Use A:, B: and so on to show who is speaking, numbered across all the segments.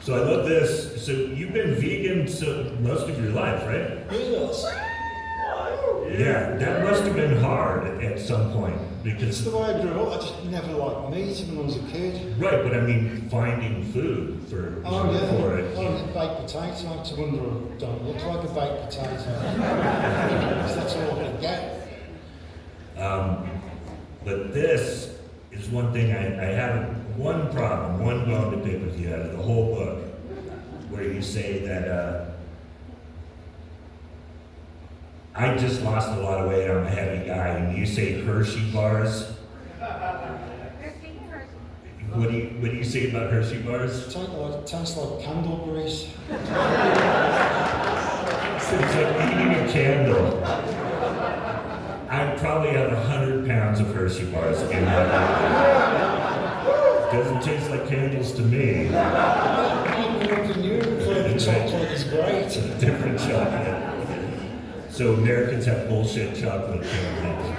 A: So I love this. So you've been vegan most of your life, right?
B: Yes.
A: Yeah, that must have been hard at some point
B: It's
A: because.
B: the way I grew up. I just never liked meat when I was a kid.
A: Right, but I mean finding food for it.
B: Oh, baked potato. I had to wonder, don't look like a baked potato. Because that's all I could get.
A: But this is one thing I have one problem, one bone to pick with you out of the whole book, where you say that I just lost a lot of weight. I'm a heavy guy, and you say Hershey bars. What do you say about Hershey bars?
B: It tastes like candle grease.
A: It's like eating a candle. I probably have 100 pounds of Hershey bars in my body. Doesn't taste like candles to me.
B: I grew up in Europe where the chocolate is great.
A: It's a different chocolate. So Americans have bullshit chocolate candles.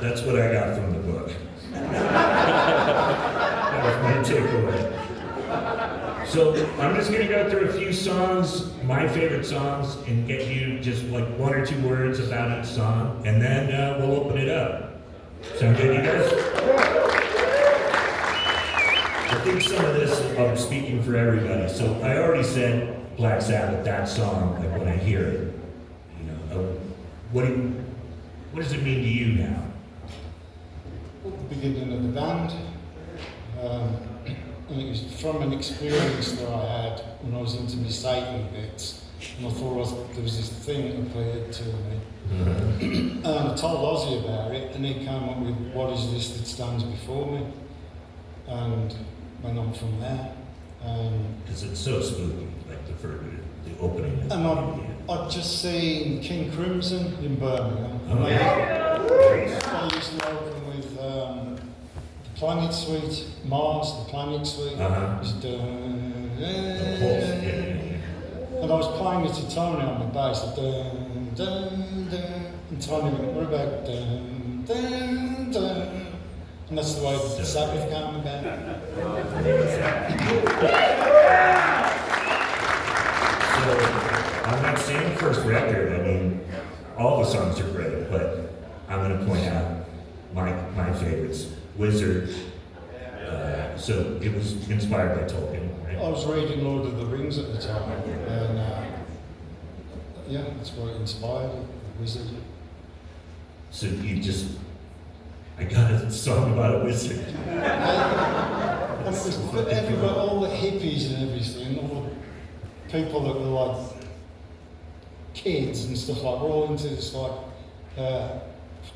A: That's what I got from the book. That was my takeaway. So I'm just gonna go through a few songs, my favorite songs, and get you just like one or two words about each song, and then we'll open it up. Sound good, you guys? I think some of this, I'm speaking for everybody. So I already said Black Sabbath, that song, like when I hear it, you know, what does it mean to you now?
B: At the beginning of the band, and it was from an experience that I had when I was into my Satan bits, and I thought there was this thing that appeared to me.
A: Mm-hmm.
B: And I told Ozzy about it, and he came up with, what is this that stands before me? And went on from there.
A: Because it's so spooky, like the opening.
B: And I'd just seen King Crimson in Birmingham.
A: Oh, yeah.
B: I used to open with the Planet Suite, Mars, the Planet Suite.
A: Uh-huh.
B: It was dun,
A: The pulse, yeah.
B: and I was playing it to Tony on the bass, like dun, dun, dun, and Tony went, what about dun, dun, dun? And that's the way the Sabbath came about.
A: So, on that same first record, I mean, all the songs are great, but I'm going to point out my favorites. Wizard. So it was inspired by Tolkien, right?
B: I was reading Lord of the Rings at the time, and yeah, that's what inspired it, the wizard.
A: So I got a song about a wizard.
B: And it was for everybody, all the hippies and everything, all the people that were like kids and stuff like, we're all into this like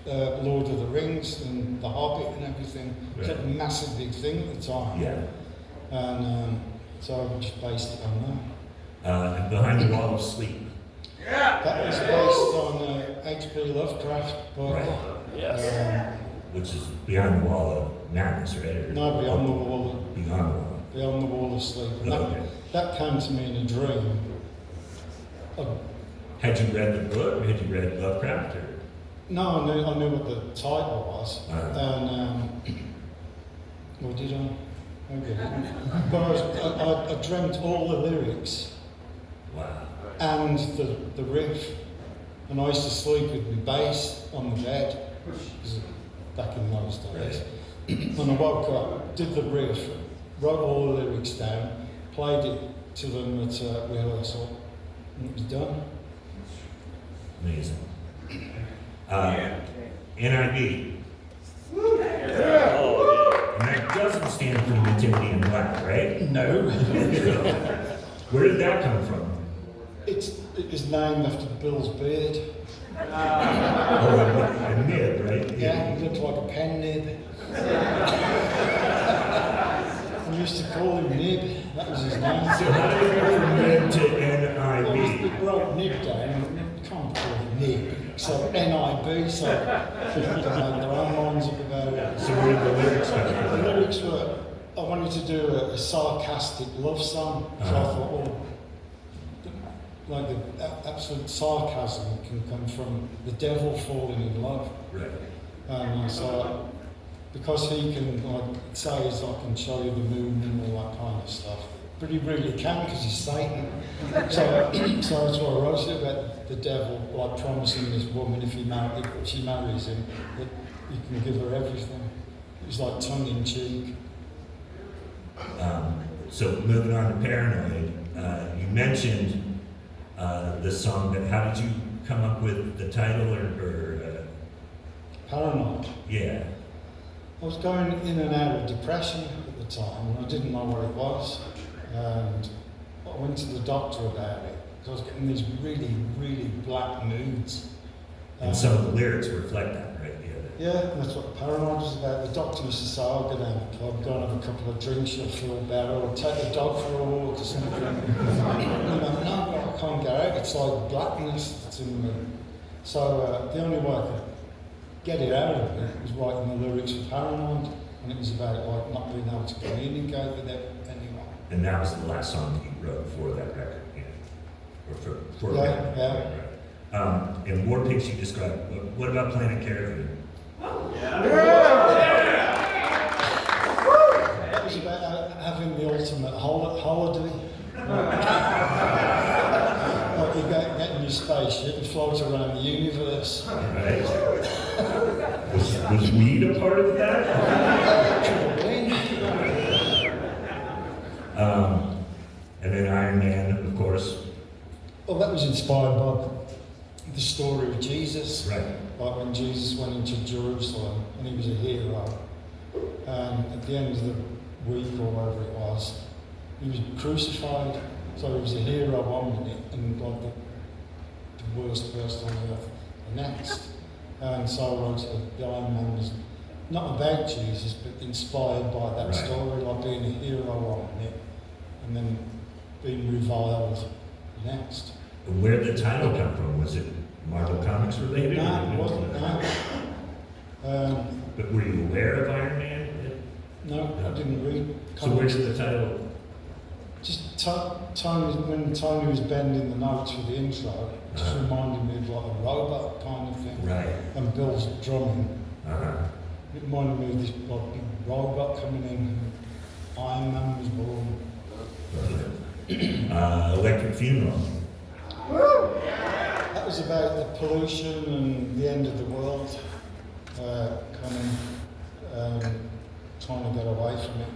B: Lord of the Rings and The Hobbit and everything. It was like a massive big thing at the time.
A: Yeah.
B: And so I just based it on that.
A: And Behind the Wall of Sleep.
B: That was based on H.P. Lovecraft, but
A: Right. Which is Behind the Wall of Madness, right? Or
B: no, Beyond the Wall.
A: Beyond the Wall.
B: Beyond the Wall of Sleep. And
A: Okay.
B: that came to me in a dream.
A: Had you read the book, or had you read Lovecraft? Or?
B: No, I knew what the title was, and well, did I? Okay. But I dreamt all the lyrics.
A: Wow.
B: And the riff, and I used to sleep with my bass on the bed, because back in those days. And I woke up, did the riff, wrote all the lyrics down, played it to them at rehearsal, and it was done.
A: Amazing. NIB. And that doesn't stand for Nativity in Black, right?
B: No.
A: Where did that come from?
B: It is named after Bill's beard.
A: A nib, right?
B: Yeah, he looked like a pen nib. We used to call him Nib, that was his name.
A: So how did it go from nib to
B: Well, we
A: NIB?
B: wrote Nib down, and we can't call him Nib. So NIB, so people can make their own minds up about it.
A: So where did the lyrics come
B: The
A: from?
B: lyrics were, I wanted to do a sarcastic love song, so I thought, well, like the absolute sarcasm can come from the devil falling in love.
A: Right.
B: And so, because he can, like, says I can show you the moon and all that kind of stuff, but he really can because he's Satan. So that's why I wrote it about the devil, like promising this woman if she marries him, that he can give her everything. It's like tongue in cheek.
A: So moving on to Paranoid, you mentioned the song, but how did you come up with the title or
B: Paranoid.
A: yeah.
B: I was going in and out of depression at the time and I didn't know what it was. And I went to the doctor about it because I was getting these really, really black moods.
A: And some of the lyrics reflect that, right?
B: Yeah, and that's what Paranoid was about. The doctor used to say, I'll go down to the club, go and have a couple of drinks, you'll feel better, or take the dog for a walk or something. And I'm like, no, I can't get out. It's like blackness that's in me. So the only way I could get it out of me was writing the lyrics for Paranoid, and it was about like not being able to communicate with anyone.
A: And that was the last song that you wrote for that record, yeah? Or for
B: Yeah,
A: that
B: yeah.
A: record, right? In War Pigs you described, what about Planet Caravan?
B: That was about having the ultimate holiday. Like you get in your spaceship and float around the universe.
A: Right. Was weed a part of that?
B: Could have been.
A: And then Iron Man, of course.
B: Well, that was inspired by the story of Jesus.
A: Right.
B: Like when Jesus went into Jerusalem and he was a hero. And at the end of the week or whatever it was, he was crucified. So he was a hero one minute and like the worst person on earth the next. And so I wrote the Iron Man was not about Jesus, but inspired by that story, like being a hero one minute and then being reviled the next.
A: Where did the title come from? Was it Marvel Comics related?
B: No, it wasn't. No.
A: But were you aware of Iron Man?
B: No, I didn't read.
A: So where did the title?
B: Just Tony, when Tony was bending the notes for the intro, it just reminded me of like a robot kind of thing.
A: Right.
B: And Bill's drumming.
A: Uh-huh.
B: It reminded me of this like big robot coming in. And Iron Man was born.
A: Electric Funeral.
B: That was about the pollution and the end of the world, coming, trying to get away from it.